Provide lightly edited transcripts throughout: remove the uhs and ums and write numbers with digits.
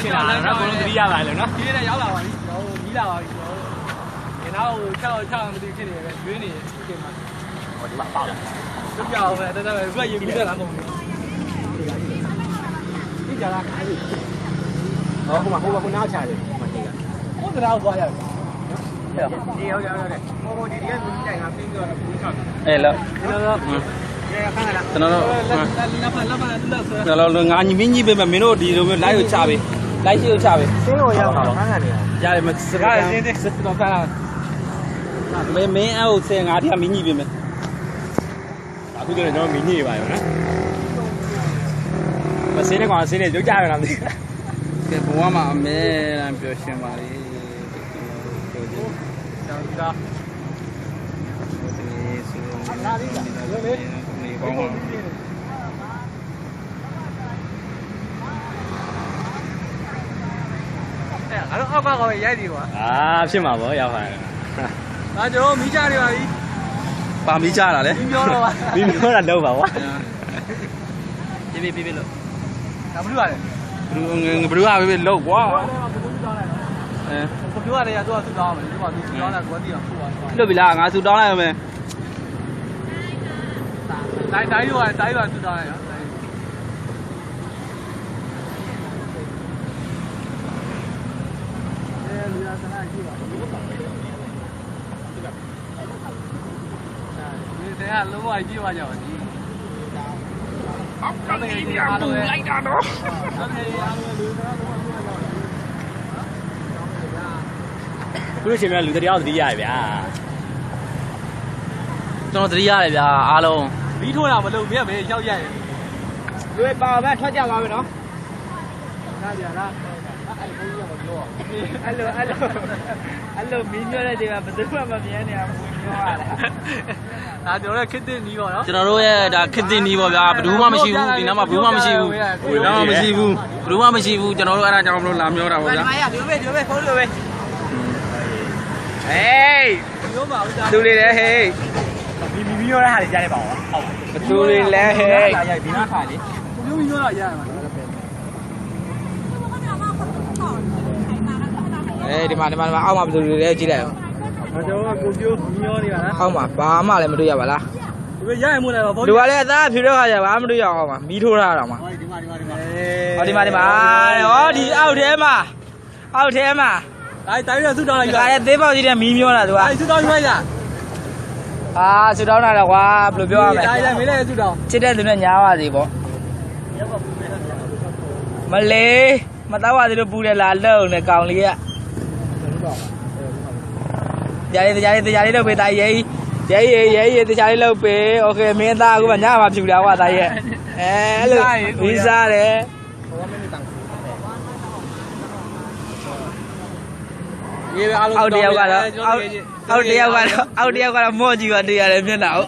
ရှင်းလာတော့ဘုံလုံးသတိရပါလေနော်ဒီနေ့ရောက်လာပါပြီကျွန်တော်ကြီးလာပါပြီကျွန်တော်နောက်6မသိဖြစ်နေပဲရွေးနေပြင်မှာဟောဒီမှာပေါ့လားတို့ကြောက်ပဲတော်တော်ပဲသူကရေပြီးတက်လာမဟုတ်ဘူးဒီကြလားခိုင်းဟောဟိုမှာခုနောက်ချတယ်မကြည့်ကဟုတ်တရားသွားရတယ်ဒီဟုတ်တယ်ဟိုဒီကလူတိုင်ကပြီးတော့ဘူးချောက်အဲ့လောကျွန်တော်ငါညီမင်းကြီးပဲမင်းတို့ဒီလိုမျိုး live ကိုချပေး live ရှိကိုချပေးရှင်းလို့ရပါခန်းကနေရတယ်မစကားရှင်းတယ်တော့ဖမ်းလာမင်းအဲ့ကိုဆယ်ငါတိကမင်းကြီးပြင်မယ်အခုကျတော့ကျွန်တော်မင်းကြီးနေပါရောနော်မစင်းတဲ့ကောင်စင်းနေလောက်ကြရတာမသိကဲဘဝမှာအမဲတမ်းပြောရှင်းပါလေကြောင်ကြည့်တာလာလေးကရုပ်လေးနေပေါင်းပါအဲ့တော့အောက်ကကောင်ရိုက်ဒီကွာဖြစ်မှာပေါ့ရောက်ပါဒါကျွန်တော်မီးကြနေပါပြီပါမီးကြတာလေမီးပြောတော့ပါမီးပြောတာတော့ပါကွာပြေးလို့ဒါဘလူးရတယ်ဘလူးကပြေးလို့ကွာကိုပြောရတယ်ကတော့သူ့တောင်းမယ်ဒီမှာသူ့တောင်းတာကွာတိအောင်ဖုတ်ပါလွတ်ပြီလားငါသူတောင်းလိုက်ရမယ်တိုင်းရွာသူ့တောင်းလိုက်ရောလူရစနာကြည့်ပါဒီတဲ့လုံးဝကြည့်ပါကြပါဒီအောက်ကနေဒီအားလုံးလိုက်တာတော့โอเคအားလုံးလူသားတော့ခုလိုရှင်များလူတရားသတိရတယ်ဗျာကျွန်တော်သတိရတယ်ဗျာအားလုံးပြီးထိုးတာမလုပ်မြက်ပဲရောက်ရတယ်လူပါပဲထွက်ကြပါမယ်နော်ဒါကြလားအဲ့လိုမင်းပြောတဲ့ဒီကဘယ်သူမှမမြင်နေအောင်ပြောရတာဒါကျွန်တော်ရဲ့ခစ်တင်နီးပေါ့နော်ကျွန်တော်တို့ရဲ့ဒါခစ်တင်နီးပေါ့ဗျာဘယ်သူမှမရှိဘူးဒီနားမှာဘယ်သူမှမရှိဘူးဘယ်သူမှမရှိဘူးကျွန်တော်တို့အဲ့ဒါကြောင့်မလို့လာမျောတာပေါ့ဗျာဒီမှာရဒီပဲဖုန်းလိုပဲဟေးမျိုးပါဦးဒါသူတွေလည်းဟေးမီပြောတဲ့ဟာတွေကြားနေပါဦးဟုတ်သူတွေလည်းဟေးရိုက်ဒီနားခါလေမျိုးမျိုးတော့ရရမှာဒီမှာအောက်မှာဘယ်သူတွေလဲကြည့်လိုက်အောင်ကျွန်တော်ကကိုပြိုးမျောနေတာနော်အောက်မှာဘာမှလည်းမတွေ့ရပါလားဒီပဲရရမို့လဲပေါ့လူကလည်းအသားဖြူတဲ့ခါကျဘာမှမတွေ့ရအောင်ပါမီးထိုးထားတာမှာဒီမှာဟောဒီအောက်ထဲမှာတိုင်းရဆူတောင်းလိုက်ဒါလည်းသေးပေါက်ကြီးတဲ့မီးမျောတာသူကဆူတောင်းရွှဲကြဆူတောင်းတာတော့ကွာဘယ်လိုပြောရမလဲတိုင်းမင်းလည်းဆူတောင်းချစ်တဲ့သူနဲ့ညားပါစေပေါ့မလေးမတော်ပါသေးလို့ပူတယ်လားလှုပ်နေကောင်လေးကတရားလေးလုပ်ပေးတာရေးတရားလေးလုပ်ပေးโอเคမင်းသားအခုမှညမှာဖြူတာကွာသားရဲ့အဲ့လိုဝီးစားတယ်ရေးပဲအားလုံးအောက်တယောက်ကတော့မော့ကြည့်ပါတရားတယ်မျက်နှာကို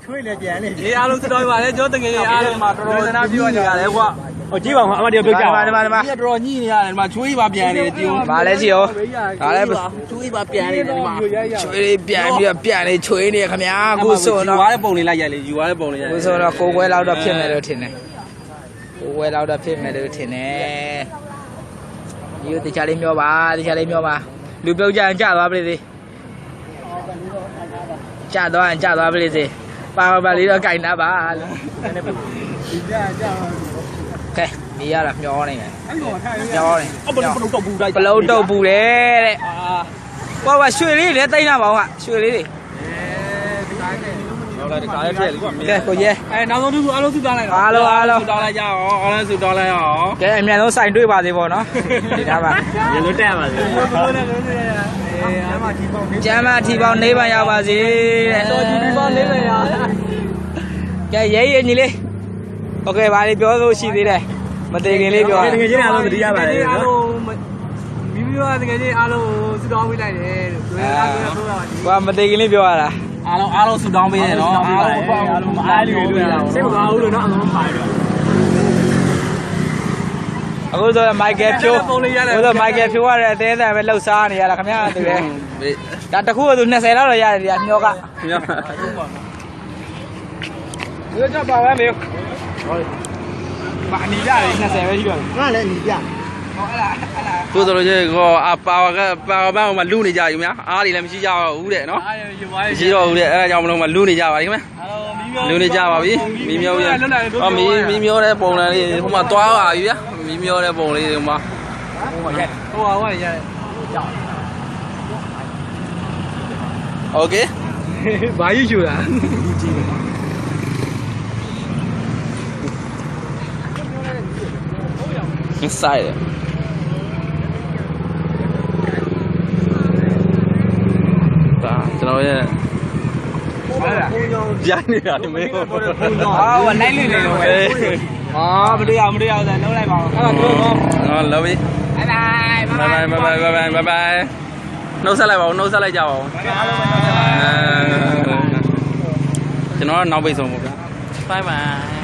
ချွေးလည်းပြန်နေရေးအားလုံးစတော်ပါလေကျွန်တော်တကယ်ကြီးအားလုံးမှာတော်တော်စနာပြောနေရတယ်ကွာဟိုကြည့်ပါဦးအမတရားပြောကြပါဒီမှာတော်တော်ညှိနေရတယ်ဒီမှာချွေးပါပြန်နေတယ်ကြည့်ဦးဘာလဲကြည့်ရောဒါလည်းချွေးပါပြန်နေတယ်ဒီမှာချွေးပြန်နေချွေးနေခင်ဗျာအခုဆိုတော့ယူသွားတဲ့ပုံလေးလိုက်ရိုက်လေယူသွားတဲ့ပုံလေးရိုက်အခုဆိုတော့ကိုယ်ပွဲလောက်တော့ဖြစ်မယ်လို့ထင်တယ်ဒီတခြားလေးမျောပါလူပြုတ်ကြရင်ကြသွားပြီလေကြသွားပြီလေပါလေးတော့ကြိုင်တာပါလို့ဒီကြကဲနေရတာမျောနေတယ်မျောနေဘလုံးတုတ်ဘူးလိုက်ဘလုံးတုတ်ဘူးတဲ့ကွာရွှေလေးလည်းတိုင်းတာပါဦးကရွှေလေးတွေဒီကားလေးထည့်လေကွာကဲကိုရဲနောက်ဆုံးသူအားလုံးသူတောင်းလိုက်တော့အားလုံးသူတောင်းလိုက်ကြအောင်အားလုံးသူတောင်းလိုက်အောင်ကဲအမြန်ဆုံးစိုင်တွေ့ပါသေးပေါ့နော်ဒီသားပါရေလို့တက်ပါစေကျမ်းမာထီပေါင်းနေပါရပါစေတဲ့ တော်ကြီးထီပေါင်းနေပါရကဲရဲညီလေးโอเคဘာလေးပြောလို့ရှိသေးတယ်မသေးခင်လေးပြောတကယ်ချင်းအားလုံးသတိရပါလေအားလုံးမိမိတို့တကယ်ချင်းအားလုံးသူတောင်းပေးလိုက်တယ်လို့ပြောတာကွာမသေးခင်လေးပြောရတာအားလုံးဆူတောင်းပေးတယ်နော်အားလုံးအားလူတွေတွေ့ရတာစိတ်မကောင်းဘူးလို့နော်အလုံးပါတော့အခုဆိုမိုက်ကယ်ဖြိုးမိုက်ကယ်ဖြိုးရတဲ့အသေးအံပဲလှုပ်ရှားနေရတာခင်ဗျာသူလေဒါတခုကသူ20လောက်တော့ရတယ်ဒီကမျောကဒီတော့ပါပဲမေ မအနီပြလေး20ပဲရှိတော့ ငါလည်းညီပြ ဟောအဲ့လား ကိုဆိုလို့ရှိရင်ကိုပါဝါဘန်းမှာလူနေကြယူများအားတွေလည်းမရှိကြတော့ဘူးတဲ့နော် အားရရွား မရှိတော့ဘူးတဲ့အဲ့ဒါကြောင့်မလို့မလူနေကြပါလိမ့်မယ်လူနေကြပါပြီမီးမျိုးရဲ့ဟောမီးမျိုးတဲ့ပုံစံလေးဟိုမှာတွားပါပြီဗျာမီးမျိုးတဲ့ပုံလေးဟိုမှာ ဟိုဟာရတယ် โอเค ဘာကြီးယူတာ inside ဒါကျွန်တော်ရဲ့ ဟုတ်လား ရိုင်းနေတာလေမင်းတို့ ဟောလိုက်လိမ့်နေတော့ပဲဟာမတရားဆိုလုံးလိုက်ပါဦးအဲ့ဒါတို့တော့ နော်လောပြီ ဘိုင်ဘိုင် bye bye နှုတ်ဆက်လိုက်ပါဦးနှုတ်ဆက်လိုက်ကြပါဦးကျွန်တော်ကနောက်ပိတ်ဆုံးပေါ့ဗျာ bye bye